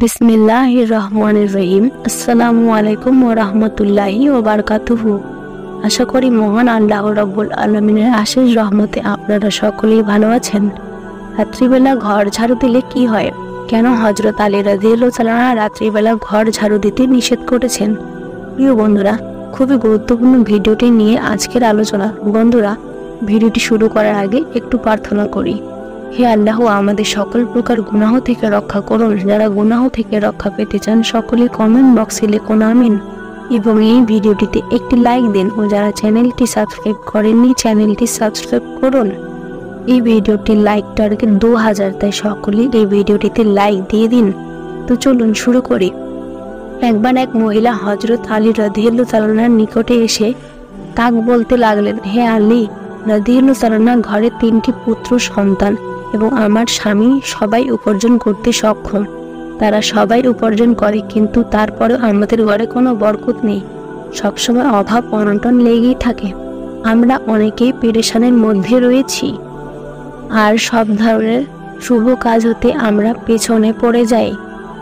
বিসমিল্লাহির রহমানির রহিম। আসসালামু আলাইকুম ওয়া রাহমাতুল্লাহি ওয়া বারাকাতুহু। আশা করি মহান আল্লাহ রাব্বুল আলামিনের আশেষ রহমতে আপনারা সকলেই ভালো আছেন। রাত্রিবেলা ঘর ঝাড়ু দিলে কি হয়? কেন হযরত আলী রাদিয়াল্লাহু তাআলা রাত্রিবেলা ঘর ঝাড়ু দিতে নিষেধ করেছেন? প্রিয় বন্ধুরা, খুবই গুরুত্বপূর্ণ ভিডিওটি নিয়ে আজকের আলোচনা। বন্ধুরা, ভিডিওটি শুরু করার আগে একটু প্রার্থনা করি। হে আল্লাহ, আমাদের সকল প্রকার গুনাহ থেকে রক্ষা করুন। যারা গুনাহ থেকে রক্ষা পেতে চান সকলে কমেন্ট বক্সে লিখুন আমিন এবং এই ভিডিওটিতে একটি লাইক দিন ও যারা চ্যানেলটি সাবস্ক্রাইব করেননি চ্যানেলটি সাবস্ক্রাইব করুন। এই ভিডিওটির লাইক টার্গেট 2000, তাই সকলেই এই ভিডিওটিতে লাইক দিয়ে দিন। তো চলুন শুরু করি। একবার এক মহিলা হযরত আলী রাদিয়াল্লাহু তাআলার নিকটে এসে তাক বলতে লাগলেন, হে আলী রাদিয়াল্লাহু তাআলা, ঘরে 3টি পুত্র সন্তান এবং আমার স্বামী সবাই উপার্জন করতে সক্ষম। তারা সবাই উপার্জন করে, কিন্তু তারপরেও আমাদের ঘরে কোনো বরকত নেই। সবসময় অভাব অনটন লেগেই থাকে। আমরা অনেকেই পেরেশানের মধ্যে রয়েছি আর সব ধরনের শুভ কাজ হতে আমরা পেছনে পড়ে যাই।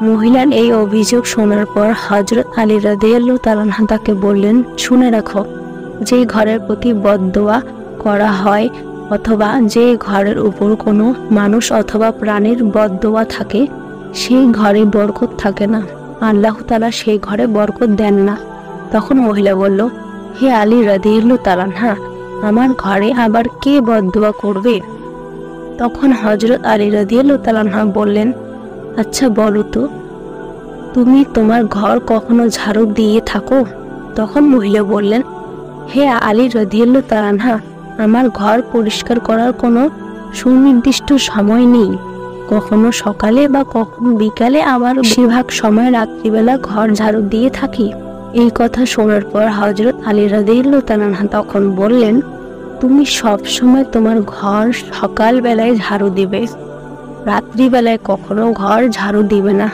মহিলার এই অভিযোগ শোনার পর হযরত আলী রাদিয়াল্লাহু তাআলা তাকে বললেন, শুনে রাখো, যে ঘরের প্রতি বদদোয়া করা হয় অথবা যে ঘরের উপর কোনো মানুষ অথবা প্রাণীর বদদোয়া থাকে সেই ঘরে বরকত থাকে না। আল্লাহ তাআলা সেই ঘরে বরকত দেন না। তখন মহিলা বলল, হে আলী রাদিয়াল্লাহু তাআলা, আমার ঘরে আবার কে বদদোয়া করবে? তখন হযরত আলী রাদিয়াল্লাহু তাআলা বললেন, আচ্ছা বলো তো, তুমি তোমার ঘর কখনো ঝাড়ু দিয়ে থাকো? তখন মহিলা বললেন, হে আলী রাদিয়াল্লাহু তাআলা, আমার ঘর পরিষ্কার করার কোনো সুনির্দিষ্ট সময় নেই। কখনো সকালে বা কখনো বিকালে, আবার বেশিরভাগ সময় রাত্রিবেলা ঘর ঝাড়ু দিয়ে থাকি। এই কথা শোনার পর হযরত আলী রাদিয়াল্লাহু তাআলা তখন বললেন, তুমি সব সময় তোমার ঘর সকাল বেলায় ঝাড়ু দিবে, রাত্রিবেলায় কখনো ঘর ঝাড়ু দিবে না।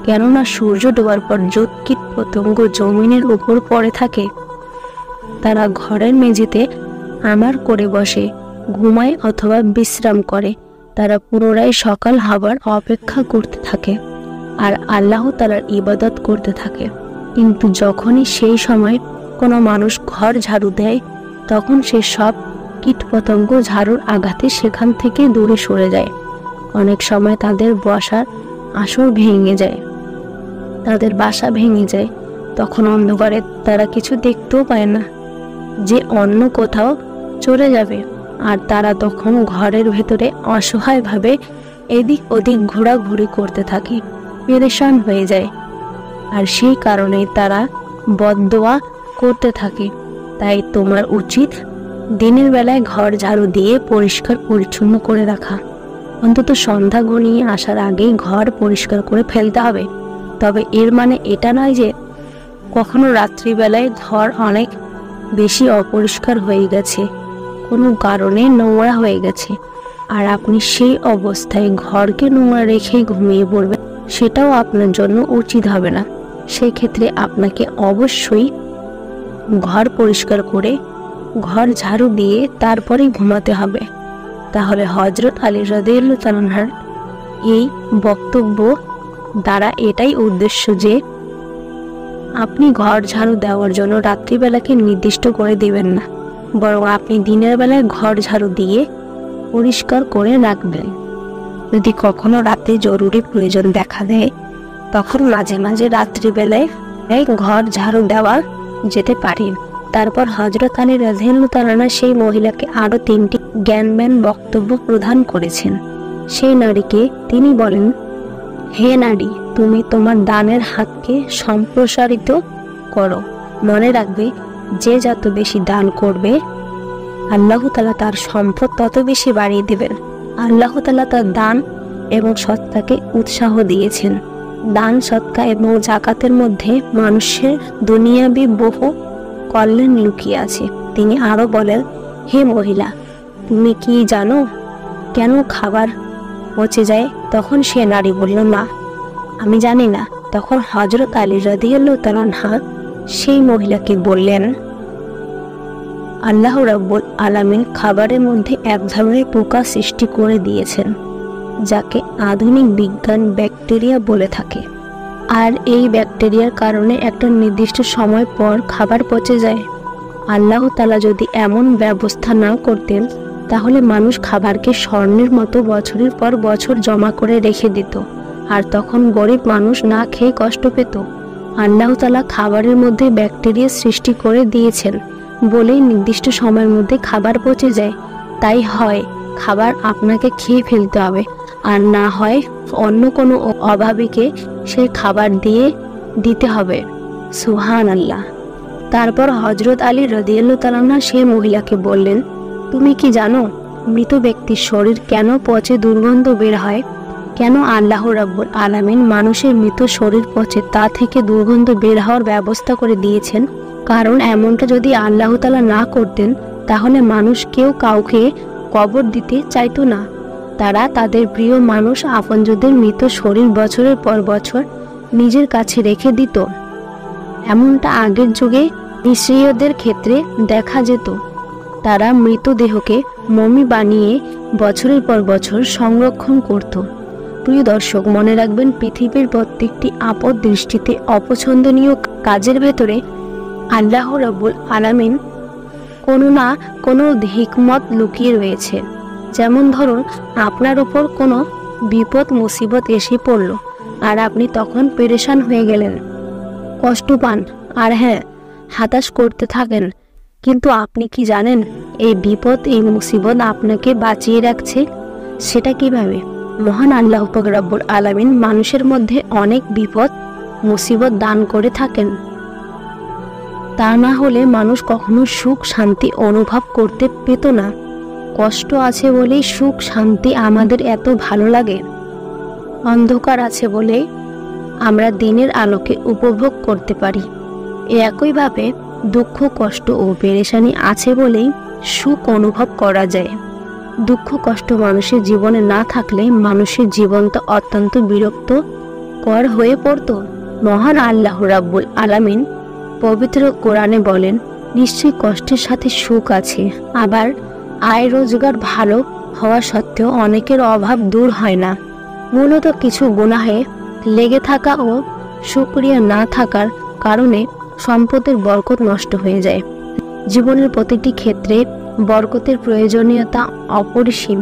কেননা সূর্য ডোবার পর যত কীট পতঙ্গ জমিনের উপর পড়ে থাকে তারা ঘরের মেঝেতে আমার করে বসে, ঘুমায় অথবা বিশ্রাম করে। তারা পুনরায় সকাল হবার অপেক্ষা করতে থাকে আর আল্লাহ তাআলার ইবাদত করতে থাকে। কিন্তু যখনই সেই সময় কোনো মানুষ ঘর ঝাড়ু দেয় তখন সে সব কীটপতঙ্গ ঝাড়ুর আঘাতে সেখান থেকে দূরে সরে যায়। অনেক সময় তাদের বসার আসর ভেঙে যায়, তাদের বাসা ভেঙে যায়। তখন অন্ধকারে তারা কিছু দেখতেও পায় না যে অন্য কোথাও চলে যাবে, আর তারা তখন ঘরের ভেতরে অসহায়ভাবে এদিক ওদিক ঘোরাঘুরি করতে থাকে, পেরেশান হয়ে যায়। আর সেই কারণে তারা বদদোয়া করতে থাকে। তাই তোমার উচিত দিনের বেলায় ঘর ঝাড়ু দিয়ে পরিষ্কার পরিচ্ছন্ন করে রাখা। অন্তত সন্ধ্যা ঘনিয়ে আসার আগেই ঘর পরিষ্কার করে ফেলতে হবে। তবে এর মানে এটা নয় যে কখনো রাত্রিবেলায় ঘর অনেক বেশি অপরিষ্কার হয়ে গেছে, কোনো কারণে নোংরা হয়ে গেছে, আর আপনি সেই অবস্থায় ঘরকে নোংরা রেখেই ঘুমিয়ে পড়বেন, সেটাও আপনার জন্য উচিত হবে না। সেক্ষেত্রে আপনাকে অবশ্যই ঘর পরিষ্কার করে ঘর ঝাড়ু দিয়ে তারপরেই ঘুমাতে হবে। তাহলে হযরত আলী রাদিয়াল্লাহু তাআলার এই বক্তব্য দ্বারা এটাই উদ্দেশ্য যে আপনি ঘর ঝাড়ু দেওয়ার জন্য রাত্রিবেলাকে নির্দিষ্ট করে দিবেন না, বরং আপনি দিনের বেলায় ঘর ঝাড়ু দিয়ে পরিষ্কার করে রাখবেন। যদি কখনো রাতে জরুরি প্রয়োজন দেখা দেয় তখন মাঝে মাঝে রাত্রিবেলায় ঘর ঝাড়ু দেওয়া যেতে পারে। তারপর হযরত আলী রাদিয়াল্লাহু তাআলা সেই মহিলাকে আরো 3টি জ্ঞানবান বক্তব্য প্রদান করেছেন। সেই নারীকে তিনি বলেন, হে নারী, তুমি তোমার দানের হাতকে সম্প্রসারিত করো। মনে রাখবে, যে যত বেশি দান করবে আল্লাহ তাআলা তার সম্পদ তত বেশি বাড়িয়ে দেবেন। আল্লাহ তাআলা তার দান এবং সৎকাকে উৎসাহ দিয়েছেন। দান, সৎকা এবং যাকাতের মধ্যে মানুষের দুনিয়াবি বহু কল্যাণ লুকিয়ে আছে। তিনি আরো বলেন, হে মহিলা, তুমি কি জানো কেন খাবার পচে যায়? তখন সে নারী বলল, না, আমি জানি না। তখন হযরত আলী রাদিয়াল্লাহু তাআলা সেই মহিলাকে বললেন, আল্লাহ রাব্বুল আলামিন খাবারের মধ্যে এক ধরনের পোকা সৃষ্টি করে দিয়েছেন, যাকে আধুনিক বিজ্ঞান ব্যাকটেরিয়া বলে থাকে। আর এই ব্যাকটেরিয়ার কারণে একটা নির্দিষ্ট সময় পর খাবার পচে যায়। আল্লাহ তাআলা যদি এমন ব্যবস্থা না করতেন, তাহলে মানুষ খাবারকে স্বর্ণের মতো বছরের পর বছর জমা করে রেখে দিত, আর তখন গরিব মানুষ না খেয়ে কষ্ট পেত। আল্লাহ তাআলা খাবারের মধ্যে ব্যাকটেরিয়া সৃষ্টি করে দিয়েছেন বলেই নির্দিষ্ট সময়ের মধ্যে খাবার পচে যায়। তাই হয় খাবার আপনাকে খেয়ে ফেলতে হবে, আর না হয় অন্য কোনো অভাবীকে সেই খাবার দিতে হবে। সুবহানাল্লাহ। তারপর হযরত আলী রাদিয়াল্লাহু তাআলা আনহু সেই মহিলাকে বললেন, তুমি কি জানো মৃত ব্যক্তির শরীর কেন পচে দুর্গন্ধ বের হয়? কেন আল্লাহ রাব্বুল আলামিন মানুষের মৃত শরীর পচে তা থেকে দুর্গন্ধ বের হওয়ার ব্যবস্থা করে দিয়েছেন? কারণ এমনটা যদি আল্লাহ তাআলা না করতেন, তাহলে মানুষ কেউ কাউকে কবর দিতে চাইতো না। তারা তাদের প্রিয় মানুষ আপনজনদের মৃত শরীর বছরের পর বছর নিজের কাছে রেখে দিত। এমনটা আগের যুগে মিশরীয়দের ক্ষেত্রে দেখা যেত। তারা মৃতদেহকে মমি বানিয়ে বছরের পর বছর সংরক্ষণ করত। প্রিয় দর্শক, মনে রাখবেন, পৃথিবীর প্রত্যেকটি আপদ দৃষ্টিতে অপছন্দনীয় কাজের ভেতরে আল্লাহ রাব্বুল আলামিন কোনো না কোনো হিকমত লুকিয়ে রয়েছে। যেমন ধরুন, আপনার উপর কোনো বিপদ মুসিবত এসে পড়ল, আর আপনি তখন পেরেশান হয়ে গেলেন, কষ্ট পান, আর হ্যাঁ, হতাশ করতে থাকেন। কিন্তু আপনি কি জানেন এই বিপদ, এই মুসিবত আপনাকে বাঁচিয়ে রাখছে? সেটা কিভাবে? মহান আল্লাহ পাক রব্বুল আলামিন মানুষের মধ্যে অনেক বিপদ মুসিবত দান করে থাকেন। তা না হলে মানুষ কখনো সুখ শান্তি অনুভব করতে পেত না। কষ্ট আছে বলেই সুখ শান্তি আমাদের এত ভালো লাগে। অন্ধকার আছে বলেই আমরা দিনের আলোকে উপভোগ করতে পারি। একইভাবে দুঃখ কষ্ট ও পেরেশানি আছে বলেই সুখ অনুভব করা যায়। দুঃখ কষ্ট মানুষের জীবনে না থাকলে মানুষের জীবনটা অত্যন্ত বিরক্তকর হয়ে পড়ত। মহান আল্লাহ রাব্বুল আলামিন পবিত্র কোরআনে বলেন, নিশ্চয়ই কষ্টের সাথে সুখ আছে। আবার আয় রোজগার ভালো হওয়া সত্ত্বেও অনেকের অভাব দূর হয় না। মূলত কিছু গুনাহে লেগে থাকা ও শুকরিয়া না থাকার কারণে সম্পদের বরকত নষ্ট হয়ে যায়। জীবনের প্রতিটি ক্ষেত্রে বরকতের প্রয়োজনীয়তা অপরিসীম।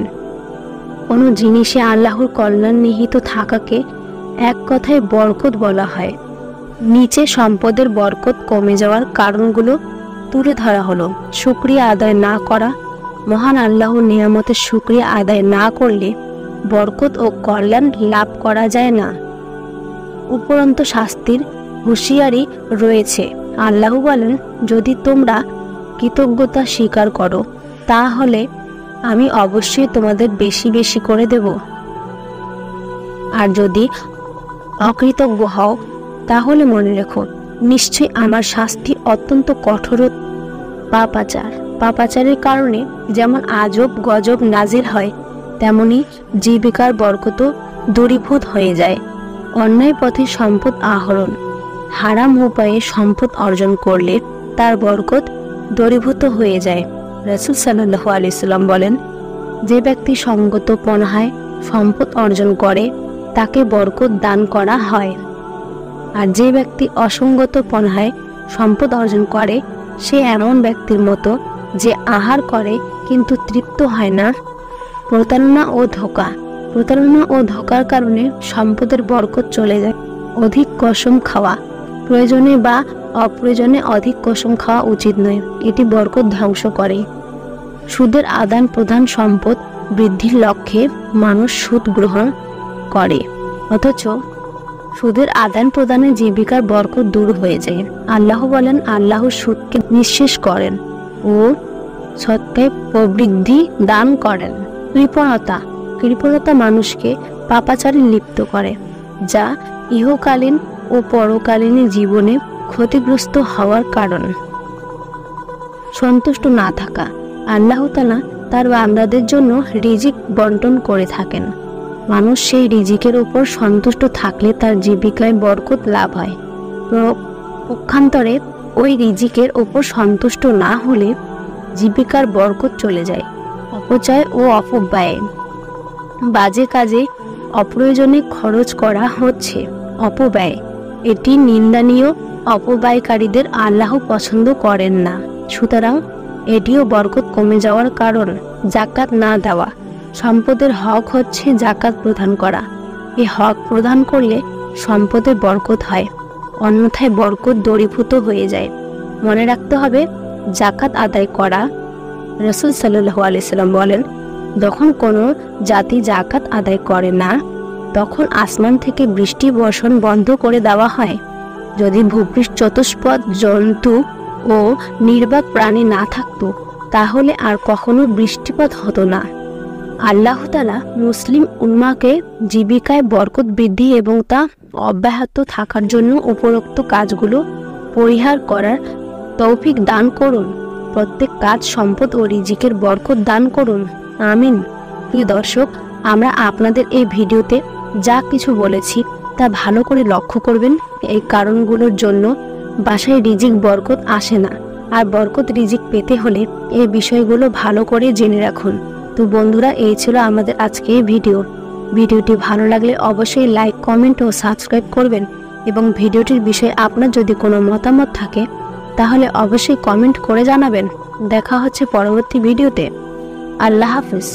কোনো জিনিসে আল্লাহর কল্যাণ নিহিত থাকাকে এক কথায় বরকত বলা হয়। নিচে সম্পদের বরকত কমে যাওয়ার কারণগুলো তুলে ধরা হলো। শুকরিয়া আদায় না করা। মহান আল্লাহর নিয়ামতের শুকরিয়া আদায় না করলে বরকত ও কল্যাণ লাভ করা যায় না। উপরন্ত শাস্তির হুঁশিয়ারি রয়েছে। আল্লাহ বলেন, যদি তোমরা কৃতজ্ঞতা স্বীকার করো, তাহলে আমি অবশ্যই তোমাদের বেশি বেশি করে দেব। আর যদি অকৃতজ্ঞ হও, তাহলে মনে রেখো, নিশ্চয়ই আমার শাস্তি অত্যন্ত কঠোর। পাপাচারের কারণে যেমন আজব গজব নাজিল হয়, তেমনি জীবিকার বরকত দূরীভূত হয়ে যায়। অন্যায় পথে সম্পদ আহরণ, হারাম উপায়ে সম্পদ অর্জন করলে তার বরকত দূরীভূত হয়ে যায়। রাসূল সাল্লাল্লাহু আলাইহি সাল্লাম বলেন, যে ব্যক্তি সঙ্গত পন্থায় সম্পদ অর্জন করে তাকে বরকত দান করা হয়, আর যে ব্যক্তি অসঙ্গত পন্থায় সম্পদ অর্জন করে সে এমন ব্যক্তির মতো যে আহার করে কিন্তু তৃপ্ত হয় না। প্রতারণা ও ধোঁকার কারণে সম্পদের বরকত চলে যায়। অধিক কসম খাওয়া, প্রয়োজনে বা অপ্রয়োজনে অধিক কসম খাওয়া উচিত নয়, এটি বরকত ধ্বংস করে। সুদের আদান প্রদান, সম্পদ বৃদ্ধির লক্ষ্যে মানুষ সুদ গ্রহণ করে, অথচ সুদের আদান প্রদানে জীবিকার বরকত দূর হয়ে যায়। আল্লাহ বলেন, আল্লাহ সুদকে নিঃশেষ করেন ও সত্যে প্রবৃদ্ধি দান করেন। কৃপণতা মানুষকে পাপাচারে লিপ্ত করে, যা ইহকালীন ও পরকালীন জীবনে ক্ষতিগ্রস্ত হওয়ার কারণ। সন্তুষ্ট না থাকা, আল্লাহ তাআলা তার বান্দাদের জন্য রিজিক বন্টন করে থাকেন। মানুষ সেই রিজিকের উপর সন্তুষ্ট থাকলে তার জীবিকায় বরকত লাভ হয়। পক্ষান্তরে ওই রিজিকের উপর সন্তুষ্ট না হলে জীবিকার বরকত চলে যায় অপচয় ও অপব্যয়ে। বাজে কাজে অপ্রয়োজনে খরচ করা হচ্ছে অপব্যয়। এটি নিন্দনীয়। অপব্যয়কারীদের আল্লাহ পছন্দ করেন না। সুতরাং এটিও বরকত কমে যাওয়ার কারণ। জাকাত না দেওয়া। সম্পদের হক হচ্ছে জাকাত প্রদান করা। এই হক প্রদান করলে সম্পদে বরকত হয়, অন্যথায় বরকত দূরীভূত হয়ে যায়। মনে রাখতে হবে, জাকাত আদায় করা। রাসূল সাল্লাল্লাহু আলাইহি সাল্লাম বলেন, যখন কোনো জাতি জাকাত আদায় করে না, তখন আসমান থেকে বৃষ্টি বর্ষণ বন্ধ করে দেওয়া হয়। যদি ভূপৃষ্ঠ চতুষ্পদ জন্তু ও নির্বাক প্রাণী না থাকতো, তাহলে আর কখনো বৃষ্টিপাত হতো না। আল্লাহ তাআলা মুসলিম উম্মাহকে জীবিকায় বরকত বৃদ্ধি এবং তা অব্যাহত থাকার জন্য উপরোক্ত কাজগুলো পরিহার করার তৌফিক দান করুন। প্রত্যেক কাজ, সম্পদ ও রিজিকের বরকত দান করুন। আমিন। প্রিয় দর্শক, আমরা আপনাদের এই ভিডিওতে যা কিছু বলেছি তা ভালো করে লক্ষ্য করবেন। এই কারণগুলোর জন্য বাসায় রিজিক বরকত আসে না, আর বরকত রিজিক পেতে হলে এই বিষয়গুলো ভালো করে জেনে রাখুন। তো বন্ধুরা, এই ছিল আমাদের আজকে এই ভিডিওটি ভালো লাগলে অবশ্যই লাইক, কমেন্ট ও সাবস্ক্রাইব করবেন। এবং ভিডিওটির বিষয়ে আপনার যদি কোনো মতামত থাকে তাহলে অবশ্যই কমেন্ট করে জানাবেন। দেখা হচ্ছে পরবর্তী ভিডিওতে। আল্লাহ হাফেজ।